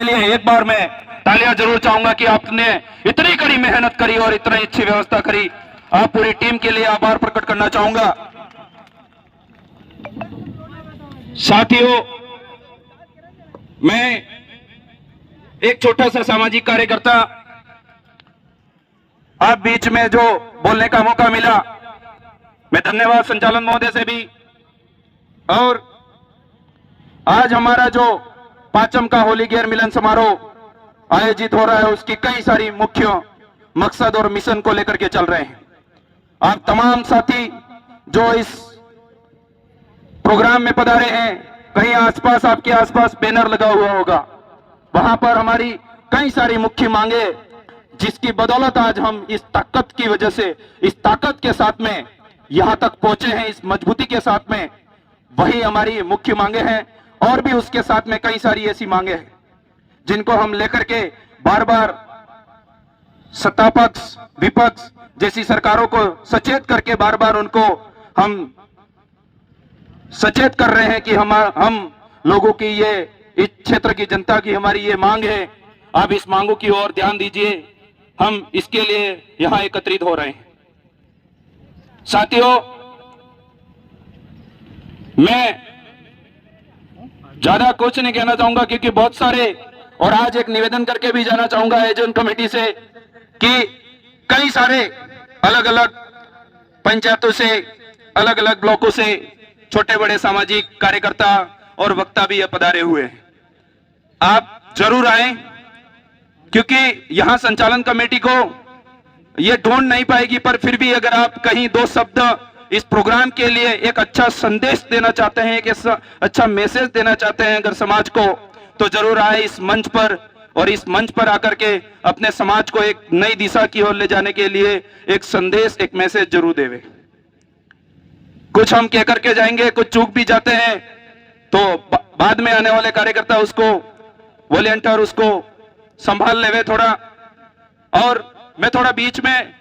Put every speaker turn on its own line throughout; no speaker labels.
लिए एक बार मैं तालियां जरूर चाहूंगा कि आपने इतनी कड़ी मेहनत करी और इतनी अच्छी व्यवस्था करी। आप पूरी टीम के लिए आभार प्रकट करना चाहूंगा। साथियों, मैं एक छोटा सा सामाजिक कार्यकर्ता, आप बीच में जो बोलने का मौका मिला, मैं धन्यवाद संचालन महोदय से भी। और आज हमारा जो 5वीं का होली गेयर मिलन समारोह आयोजित हो रहा है, उसकी कई सारी मुख्य मकसद और मिशन को लेकर के चल रहे हैं। आप तमाम साथी जो इस प्रोग्राम में पधारे हैं, कहीं आसपास, आपके आसपास बैनर लगा हुआ होगा, वहां पर हमारी कई सारी मुख्य मांगे, जिसकी बदौलत आज हम इस ताकत की वजह से, इस ताकत के साथ में यहां तक पहुंचे हैं, इस मजबूती के साथ में, वही हमारी मुख्य मांगे हैं। और भी उसके साथ में कई सारी ऐसी मांगे हैं जिनको हम लेकर के बार बार सत्ता पक्ष, विपक्ष जैसी सरकारों को सचेत करके बार बार उनको हम सचेत कर रहे हैं कि हम लोगों की ये, इस क्षेत्र की जनता की हमारी ये मांग है, आप इस मांगों की ओर ध्यान दीजिए। हम इसके लिए यहां एकत्रित हो रहे हैं। साथियों, मैं ज्यादा कुछ नहीं कहना चाहूंगा क्योंकि बहुत सारे, और आज एक निवेदन करके भी जाना चाहूंगा एजेंट कमेटी से कि कई सारे अलग अलग पंचायतों से, अलग अलग ब्लॉकों से छोटे बड़े सामाजिक कार्यकर्ता और वक्ता भी पधारे हुए हैं। आप जरूर आए, क्योंकि यहां संचालन कमेटी को ये ढूंढ नहीं पाएगी, पर फिर भी अगर आप कहीं दो शब्द इस प्रोग्राम के लिए एक अच्छा संदेश देना चाहते हैं, एक अच्छा मैसेज देना चाहते हैं अगर समाज को, तो जरूर आए इस मंच पर, और इस मंच पर आकर के अपने समाज को एक नई दिशा की ओर ले जाने के लिए एक संदेश, एक मैसेज जरूर देवे। कुछ हम कह करके जाएंगे, कुछ चूक भी जाते हैं, तो बाद में आने वाले कार्यकर्ता उसको, वॉलेंटियर उसको संभाल लेवे थोड़ा। और मैं थोड़ा बीच में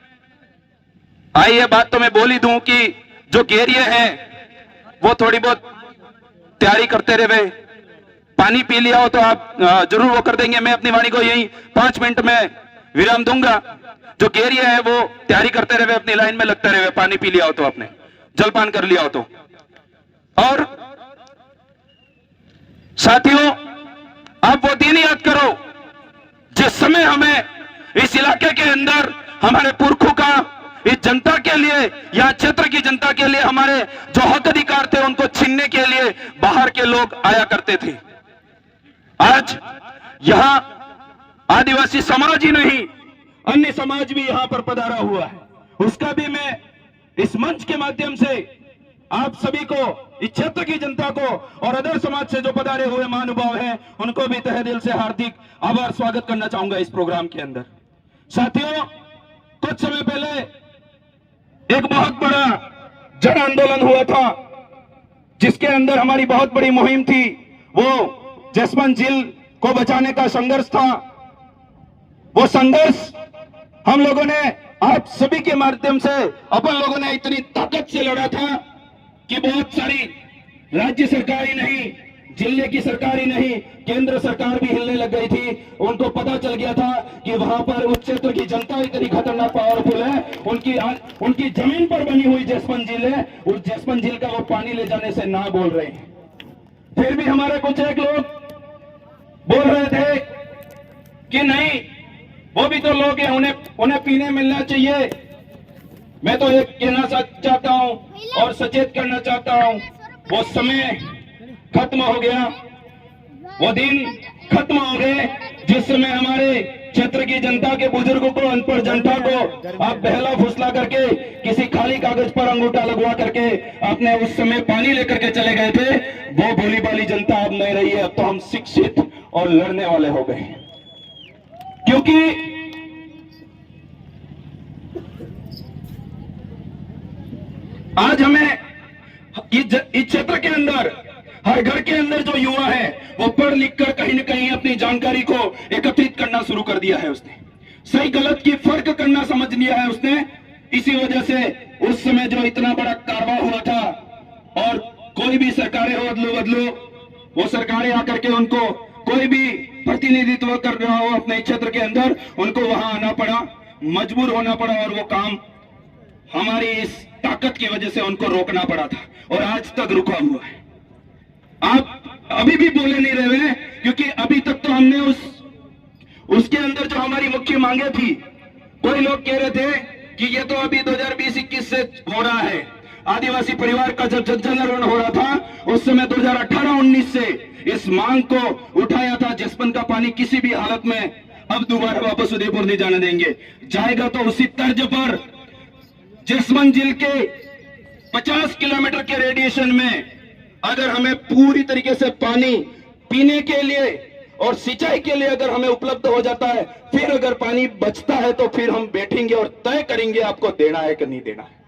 आई ये बात तो मैं बोल ही दूं कि जो गेरिये हैं वो थोड़ी बहुत तैयारी करते रहे। पानी पी लिया हो तो आप जरूर वो कर देंगे। मैं अपनी वाणी को यही 5 मिनट में विराम दूंगा। जो गेरिये है वो तैयारी करते रहे, अपनी लाइन में लगते रहे। पानी पी लिया हो तो, आपने जलपान कर लिया हो तो। और साथियों, आप वो दिन याद करो जिस समय हमें इस इलाके के अंदर हमारे पुरखों का, इस जनता के लिए या क्षेत्र की जनता के लिए हमारे जो हक अधिकार थे उनको छीनने के लिए बाहर के लोग आया करते थे। आज यहां आदिवासी समाज ही नहीं, अन्य समाज भी यहां पर पधारा हुआ है। उसका भी मैं इस मंच के माध्यम से आप सभी को, इस क्षेत्र की जनता को और अदर समाज से जो पधारे हुए महानुभाव हैं, उनको भी तहे दिल से हार्दिक आभार, स्वागत करना चाहूंगा इस प्रोग्राम के अंदर। साथियों, कुछ समय पहले एक बहुत बड़ा जन आंदोलन हुआ था, जिसके अंदर हमारी बहुत बड़ी मुहिम थी। वो जसवंत झील को बचाने का संघर्ष था। वो संघर्ष हम लोगों ने, आप सभी के माध्यम से, अपन लोगों ने इतनी ताकत से लड़ा था कि बहुत सारी राज्य सरकार ही नहीं, जिले की सरकार ही नहीं, केंद्र सरकार भी हिलने लग गई थी। उनको पता चल गया था कि वहां पर उस क्षेत्र की जनता इतनी खतरनाक पावरफुल है। उनकी जमीन पर बनी हुई जसवंत झील है, उस जसवंत झील का वो पानी ले जाने से ना बोल रहे हैं। फिर भी हमारे कुछ एक लोग बोल रहे थे कि नहीं, वो भी तो लोग हैं, उन्हें पीने मिलना चाहिए। मैं तो एक कहना चाहता हूं और सचेत करना चाहता हूं, वो समय खत्म हो गया, वो दिन खत्म हो गए जिस समय हमारे क्षेत्र की जनता के बुजुर्गों को, अनपढ़ जनता को आप बहला फुसला करके किसी खाली कागज पर अंगूठा लगवा करके आपने उस समय पानी लेकर के चले गए थे। वो भोली भाली जनता अब नहीं रही है। अब तो हम शिक्षित और लड़ने वाले हो गए, क्योंकि आज हमें इस क्षेत्र के अंदर, हर घर के अंदर जो युवा है वो पढ़ लिख कर कहीं न कहीं अपनी जानकारी को एकत्रित करना शुरू कर दिया है। उसने सही गलत की फर्क करना समझ लिया है उसने। इसी वजह से उस समय जो इतना बड़ा कारवां हुआ था, और कोई भी सरकारें हो, अदलो बदलो, वो सरकारें आकर के उनको कोई भी प्रतिनिधित्व कर रहा हो अपने क्षेत्र के अंदर, उनको वहां आना पड़ा, मजबूर होना पड़ा और वो काम हमारी इस ताकत की वजह से उनको रोकना पड़ा था और आज तक रुका हुआ है। आप अभी भी बोले नहीं रहे हैं, क्योंकि अभी तक तो हमने उसके अंदर जो हमारी मुख्य मांगे थी, कोई लोग कह रहे थे कि ये तो अभी 2020-21 से हो रहा है। आदिवासी परिवार का जब जन आंदोलन हो रहा था उस समय 2018-19 से इस मांग को उठाया था, जसपन का पानी किसी भी हालत में अब दोबारा वापस उदयपुर नहीं जाने देंगे। जाएगा तो उसी तर्ज पर जसमंत जिले के 50 किलोमीटर के रेडिएशन में अगर हमें पूरी तरीके से पानी पीने के लिए और सिंचाई के लिए अगर हमें उपलब्ध हो जाता है, फिर अगर पानी बचता है तो फिर हम बैठेंगे और तय करेंगे आपको देना है कि नहीं देना है।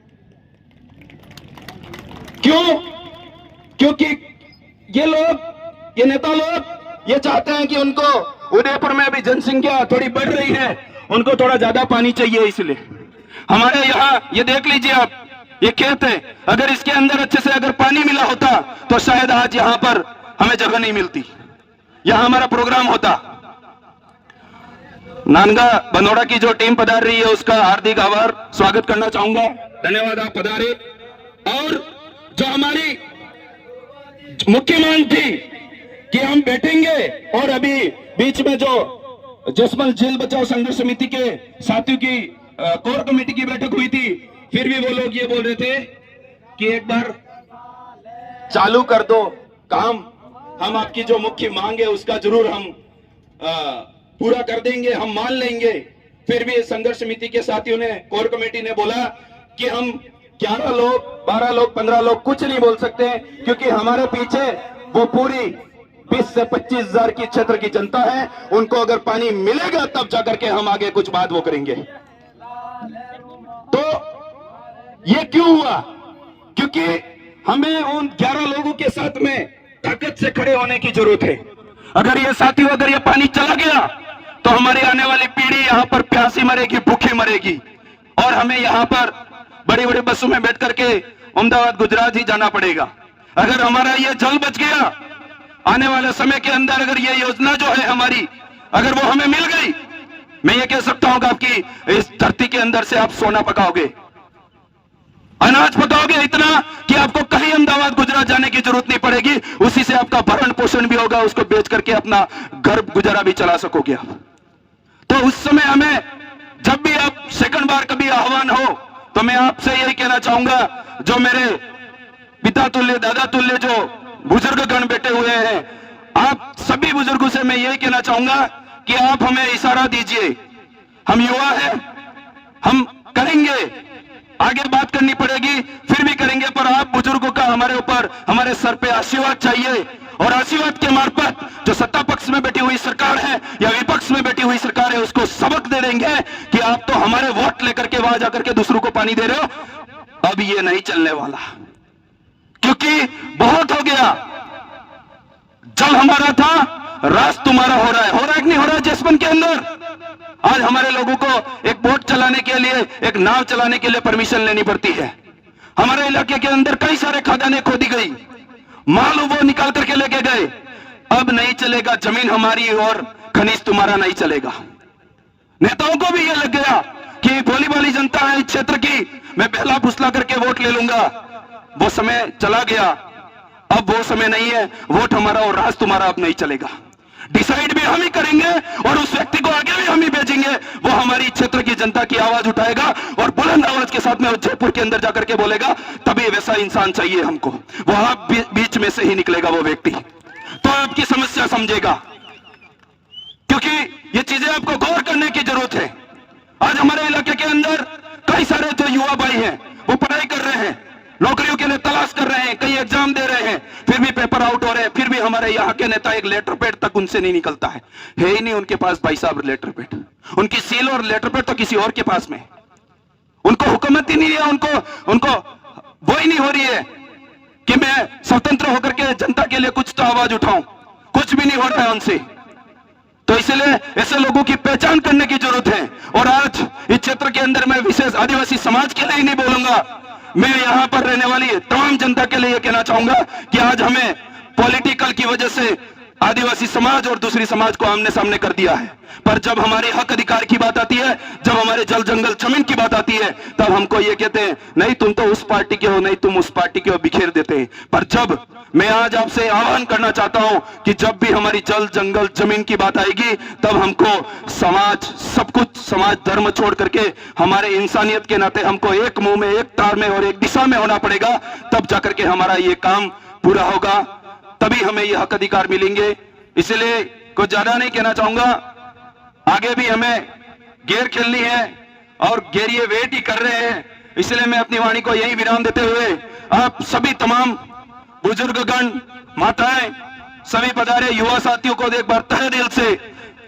क्यों? क्योंकि ये लोग, ये नेता लोग ये चाहते हैं कि उनको उदयपुर में अभी जनसंख्या थोड़ी बढ़ रही है, उनको थोड़ा ज्यादा पानी चाहिए। इसलिए हमारे यहाँ ये देख लीजिए आप, ये खेत है, अगर इसके अंदर अच्छे से अगर पानी मिला होता तो शायद आज यहाँ पर हमें जगह नहीं मिलती, यहां हमारा प्रोग्राम होता। नानगा बनोड़ा की जो टीम पधार रही है उसका हार्दिक आभार स्वागत करना चाहूंगा, धन्यवाद आप पधारे। और जो हमारी मुख्य मांग थी कि हम बैठेंगे, और अभी बीच में जो जसमंत जेल बचाओ संघर्ष समिति के साथियों की कोर कमेटी की बैठक हुई थी, फिर भी वो लोग ये बोल रहे थे कि एक बार चालू कर दो काम, हम आपकी जो मुख्य मांग है उसका जरूर हम पूरा कर देंगे, हम मान लेंगे। फिर भी संघर्ष समिति के साथियों ने, कोर कमेटी ने बोला कि हम 11 लोग, 12 लोग, 15 लोग कुछ नहीं बोल सकते, क्योंकि हमारे पीछे वो पूरी 20 से 25 हजार की क्षेत्र की जनता है। उनको अगर पानी मिलेगा तब जाकर के हम आगे कुछ बात वो करेंगे। तो ये क्यों हुआ? क्योंकि हमें उन 11 लोगों के साथ में ताकत से खड़े होने की जरूरत है। अगर ये साथियों, अगर ये पानी चला गया तो हमारी आने वाली पीढ़ी यहाँ पर प्यासी मरेगी, भूखी मरेगी, और हमें यहाँ पर बड़ी बड़ी बसों में बैठ करके अहमदाबाद, गुजरात ही जाना पड़ेगा। अगर हमारा ये जल बच गया, आने वाले समय के अंदर अगर ये योजना जो है हमारी, अगर वो हमें मिल गई, मैं ये कह सकता हूं कि आपकी इस धरती के अंदर से आप सोना पकाओगे, अनाज पकाओगे इतना कि आपको कहीं अहमदाबाद, गुजरात जाने की जरूरत नहीं पड़ेगी। उसी से आपका भरण पोषण भी होगा, उसको बेच करके अपना घर गुजारा भी चला सकोगे आप। तो उस समय हमें, जब भी आप सेकंड बार कभी आह्वान हो, तो मैं आपसे यही कहना चाहूंगा, जो मेरे पिता तुल्य, दादा तुल्य जो बुजुर्ग गण बैठे हुए हैं, आप सभी बुजुर्गों से मैं यही कहना चाहूंगा कि आप हमें इशारा दीजिए। हम युवा हैं, हम करेंगे, आगे बात करनी पड़ेगी फिर भी करेंगे, पर आप बुजुर्गों का हमारे ऊपर, हमारे सर पे आशीर्वाद चाहिए। और आशीर्वाद के मार्फत जो सत्ता पक्ष में बैठी हुई सरकार है या विपक्ष में बैठी हुई सरकार है, उसको सबक दे देंगे कि आप तो हमारे वोट लेकर के वहां जाकर के दूसरों को पानी दे रहे हो, अब ये नहीं चलने वाला, क्योंकि बहुत हो गया। जल हमारा था, राज तुम्हारा हो रहा है। हो रहा है कि नहीं हो रहा है? जसपन के अंदर आज हमारे लोगों को एक बोट चलाने के लिए, एक नाव चलाने के लिए परमिशन लेनी पड़ती है। हमारे इलाके के अंदर कई सारे खदानें खोदी गई, माल वो निकाल करके लेके गए। अब नहीं चलेगा, जमीन हमारी और खनिज तुम्हारा नहीं चलेगा। नेताओं को भी ये लग गया कि भोली भाली जनता है इस क्षेत्र की, मैं पहला फुसला करके वोट ले लूंगा। वो समय चला गया, अब वो समय नहीं है। वोट हमारा और राज तुम्हारा अब नहीं चलेगा। डिसाइड भी हम ही करेंगे और उस व्यक्ति को आगे भी हम ही भेजेंगे। वो हमारी क्षेत्र की जनता की आवाज उठाएगा और बुलंद आवाज के साथ में जयपुर के अंदर जाकर के बोलेगा, तभी वैसा इंसान चाहिए हमको। वहां बीच में से ही निकलेगा वो व्यक्ति, तो आपकी समस्या समझेगा। क्योंकि ये चीजें आपको गौर करने की जरूरत है। आज हमारे इलाके के अंदर कई सारे जो युवा भाई हैं, वो पढ़ाई कर रहे हैं, नौकरियों के लिए तलाश कर रहे हैं, कई एग्जाम दे रहे हैं, फिर भी पेपर आउट हो रहे हैं। फिर भी हमारे यहाँ के नेता एक लेटर पैड तक उनसे नहीं निकलता है ही नहीं उनके पास भाई साहब लेटर पैड। उनकी सील और लेटर पैड तो किसी और के पास में। उनको हुकूमत ही नहीं है, उनको वो ही नहीं हो रही है कि मैं स्वतंत्र होकर के जनता के लिए कुछ तो आवाज उठाऊं। कुछ भी नहीं हो रहा है उनसे। तो इसलिए ऐसे लोगों की पहचान करने की जरूरत है। और आज इस क्षेत्र के अंदर मैं विशेष आदिवासी समाज के लिए ही नहीं बोलूंगा, मैं यहां पर रहने वाली तमाम जनता के लिए यह कहना चाहूंगा कि आज हमें पॉलिटिकल की वजह से आदिवासी समाज और दूसरी समाज को आमने सामने कर दिया है। पर जब हमारे हक अधिकार की बात आती है, जब हमारे जल जंगल जमीन की बात आती है, तब हमको ये कहते हैं नहीं तुम तो उस पार्टी के हो, नहीं तुम उस पार्टी के हो, बिखेर देते हैं। पर जब मैं आज आपसे आह्वान करना चाहता हूं कि जब भी हमारी जल जंगल जमीन की बात आएगी, तब हमको समाज, सब कुछ समाज धर्म छोड़ करके हमारे इंसानियत के नाते हमको एक मुंह में, एक तार में और एक दिशा में होना पड़ेगा। तब जाकर के हमारा ये काम पूरा होगा, तभी हमें ये हक अधिकार मिलेंगे। इसलिए कुछ ज्यादा नहीं कहना चाहूंगा, आगे भी हमें गेर खेलनी है और गेरिए वेट ही कर रहे हैं। इसलिए मैं अपनी वाणी को यही विराम देते हुए आप सभी तमाम बुजुर्गगण, माताएं, सभी पधारे युवा साथियों को एक बार तहे दिल से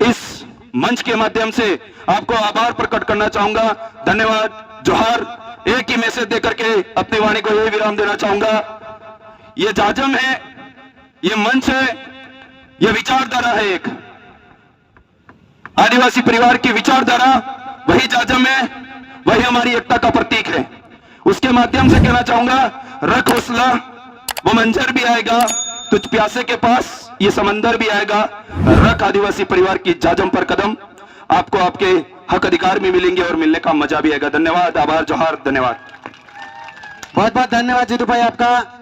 इस मंच के माध्यम से आपको आभार प्रकट करना चाहूंगा। धन्यवाद, जोहार। एक ही मैसेज देकर के अपनी वाणी को यही विराम देना चाहूंगा। ये जाजम है, ये मंच है, ये विचारधारा है, एक आदिवासी परिवार की विचारधारा, वही जाजम है, वही हमारी एकता का प्रतीक है। उसके माध्यम से कहना चाहूंगा, रख हौसला, वो मंजर भी आएगा, तुझ प्यासे के पास ये समंदर भी आएगा। रख आदिवासी परिवार की जाजम पर कदम, आपको आपके हक अधिकार भी मिलेंगे और मिलने का मजा भी आएगा। धन्यवाद, आभार, जोहार, धन्यवाद।
बहुत बहुत धन्यवाद जीतू भाई आपका।